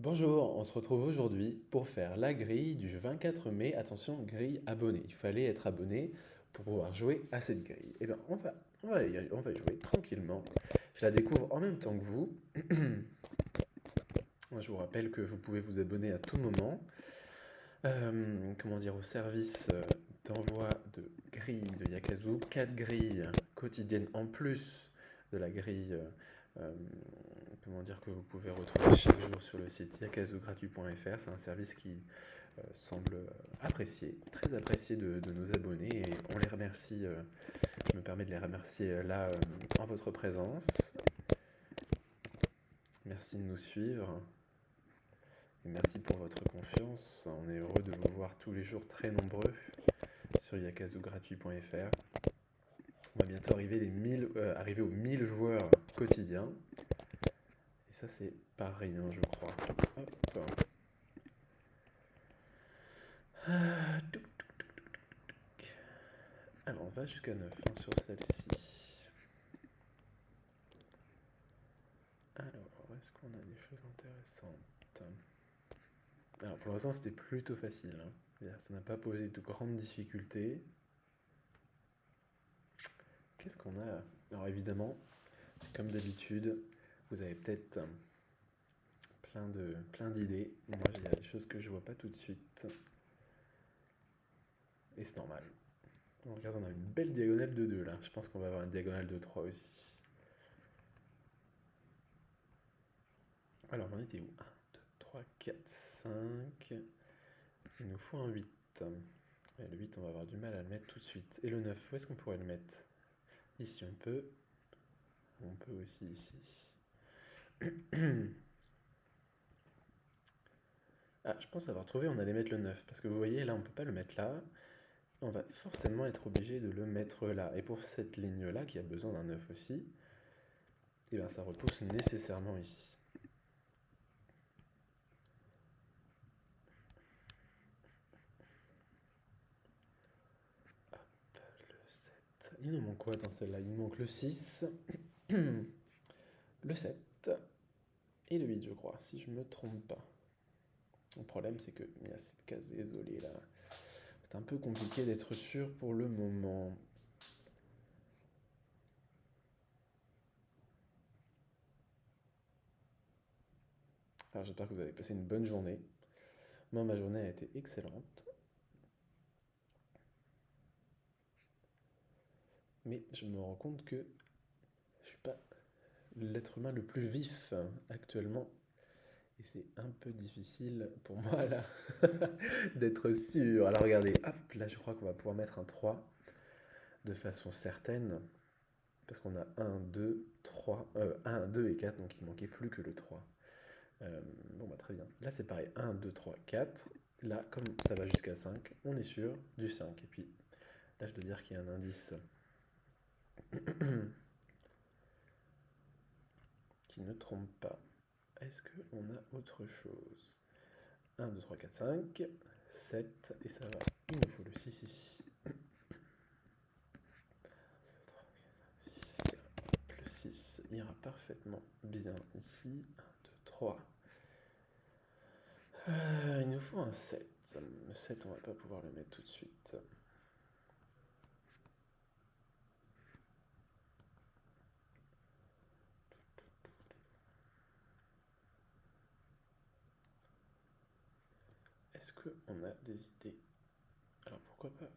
Bonjour, on se retrouve aujourd'hui pour faire la grille du 24 mai. Attention, grille abonné. Il fallait être abonné pour pouvoir jouer à cette grille. Eh bien, on va y jouer tranquillement. Je la découvre en même temps que vous. Je vous rappelle que vous pouvez vous abonner à tout moment. Comment dire, au service d'envoi de grilles de Yakazu. 4 grilles quotidiennes en plus de la grille euh, comment dire, que vous pouvez retrouver chaque jour sur le site yakazugratuit.fr. C'est un service qui semble apprécié, très apprécié de nos abonnés et on les remercie, je me permets de les remercier là en votre présence. Merci de nous suivre et merci pour votre confiance. On est heureux de vous voir tous les jours très nombreux sur yakazugratuit.fr. On va bientôt arriver aux 1000 joueurs quotidiens. Et ça, c'est pas rien, je crois. Hop. Alors, on va jusqu'à 9 sur celle-ci. Alors, est-ce qu'on a des choses intéressantes? Alors, pour l'instant, c'était plutôt facile, hein. Ça n'a pas posé de grandes difficultés. Qu'est-ce qu'on a? Alors, évidemment, comme d'habitude, vous avez peut-être plein d'idées. Moi, il y a des choses que je vois pas tout de suite. Et c'est normal. On regarde, on a une belle diagonale de 2 là. Je pense qu'on va avoir une diagonale de 3 aussi. Alors, on était où? 1, 2, 3, 4, 5. Il nous faut un 8. Et le 8, on va avoir du mal à le mettre tout de suite. Et le 9, où est-ce qu'on pourrait le mettre? Ici, on peut. On peut aussi ici. Ah, je pense avoir trouvé, on allait mettre le 9. Parce que vous voyez, là, on ne peut pas le mettre là. On va forcément être obligé de le mettre là. Et pour cette ligne-là, qui a besoin d'un 9 aussi, et bien ça repousse nécessairement ici. Hop, le 7. Il nous manque quoi dans celle-là? Il nous manque le 6, le 7 et le 8, je crois, si je ne me trompe pas. Le problème, c'est qu'il y a cette case isolée là. C'est un peu compliqué d'être sûr pour le moment. Alors, j'espère que vous avez passé une bonne journée. Moi, ma journée a été excellente. Mais je me rends compte que je suis pas l'être humain le plus vif actuellement. Et c'est un peu difficile pour moi là d'être sûr. Alors regardez, hop, là je crois qu'on va pouvoir mettre un 3 de façon certaine. Parce qu'on a 1, 2, 3, 1, 2 et 4, donc il manquait plus que le 3. Bon bah très bien. Là c'est pareil, 1, 2, 3, 4. Là, comme ça va jusqu'à 5, on est sûr du 5. Et puis là je dois dire qu'il y a un indice qui ne trompe pas. Est-ce qu'on a autre chose? 1, 2, 3, 4, 5, 7, et ça va. Il nous faut le 6 ici. 6. Le 6 ira parfaitement bien ici. 1, 2, 3. Il nous faut un 7. Le 7, on va pas pouvoir le mettre tout de suite. Est-ce qu'on a des idées? Alors pourquoi pas?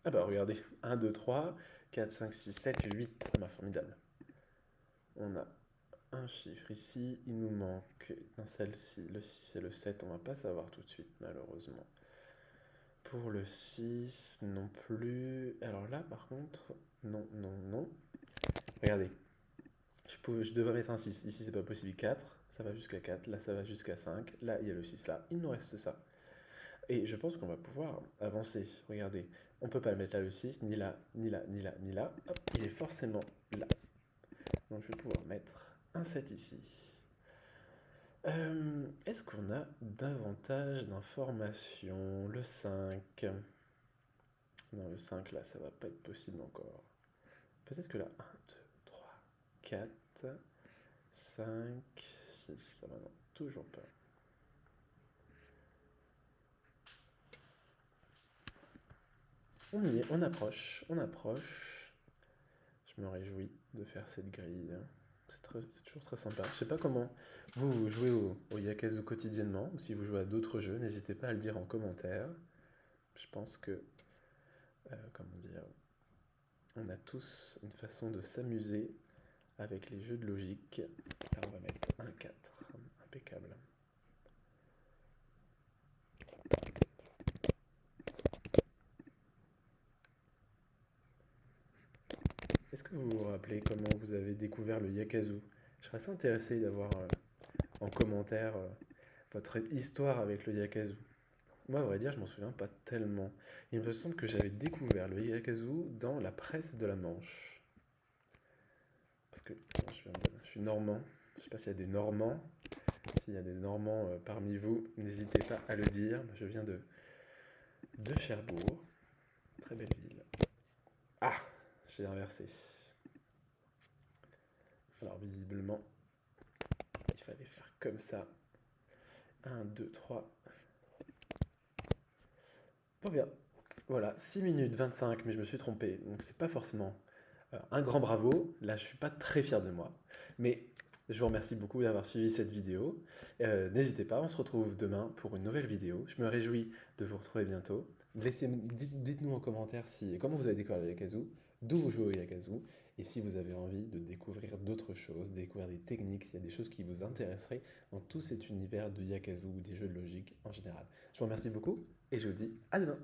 Ah bah regardez, 1, 2, 3, 4, 5, 6, 7, 8. Ah bah formidable. On a un chiffre ici, il nous manque dans celle-ci, le 6 et le 7, on va pas savoir tout de suite malheureusement. Pour le 6, non plus. Alors là par contre, non, non, non. Regardez, je devrais mettre un 6. Ici c'est pas possible, 4, ça va jusqu'à 4, là ça va jusqu'à 5, là il y a le 6 là, il nous reste ça. Et je pense qu'on va pouvoir avancer. Regardez, on peut pas le mettre là le 6, ni là, ni là, ni là, ni là. Hop, il est forcément là. Donc je vais pouvoir mettre un 7 ici. Est-ce qu'on a davantage d'informations? Le 5. Non, le 5 là, ça va pas être possible encore. Peut-être que là, 1, 2, 4, 5, 6. Ça va, non, toujours pas. On y est, on approche, on approche. Je me réjouis de faire cette grille. C'est toujours très sympa. Je sais pas comment vous jouez au Yakazu quotidiennement, ou si vous jouez à d'autres jeux, n'hésitez pas à le dire en commentaire. Je pense que, comment dire, on a tous une façon de s'amuser avec les jeux de logique. Là, on va mettre un 4, impeccable. Est-ce que vous vous rappelez comment vous avez découvert le Yakazu? Je serais assez intéressé d'avoir en commentaire votre histoire avec le Yakazu. Moi, à vrai dire, je m'en souviens pas tellement. Il me semble que j'avais découvert le Yakazu dans la presse de la Manche. Parce que je suis normand. Je sais pas s'il y a des Normands. S'il y a des Normands parmi vous, n'hésitez pas à le dire. Je viens de Cherbourg. Très belle ville. Ah, j'ai inversé. Alors, visiblement, il fallait faire comme ça. 1, 2, 3. Pas bien. Voilà, 6 minutes 25, mais je me suis trompé. Donc, c'est pas forcément un grand bravo. Là, je suis pas très fier de moi. Mais je vous remercie beaucoup d'avoir suivi cette vidéo. N'hésitez pas, on se retrouve demain pour une nouvelle vidéo. Je me réjouis de vous retrouver bientôt. Dites-nous en commentaire comment vous avez découvert le Yakazu, d'où vous jouez au Yakazu, et si vous avez envie de découvrir d'autres choses, découvrir des techniques, s'il y a des choses qui vous intéresseraient dans tout cet univers de Yakazu ou des jeux de logique en général. Je vous remercie beaucoup et je vous dis à demain.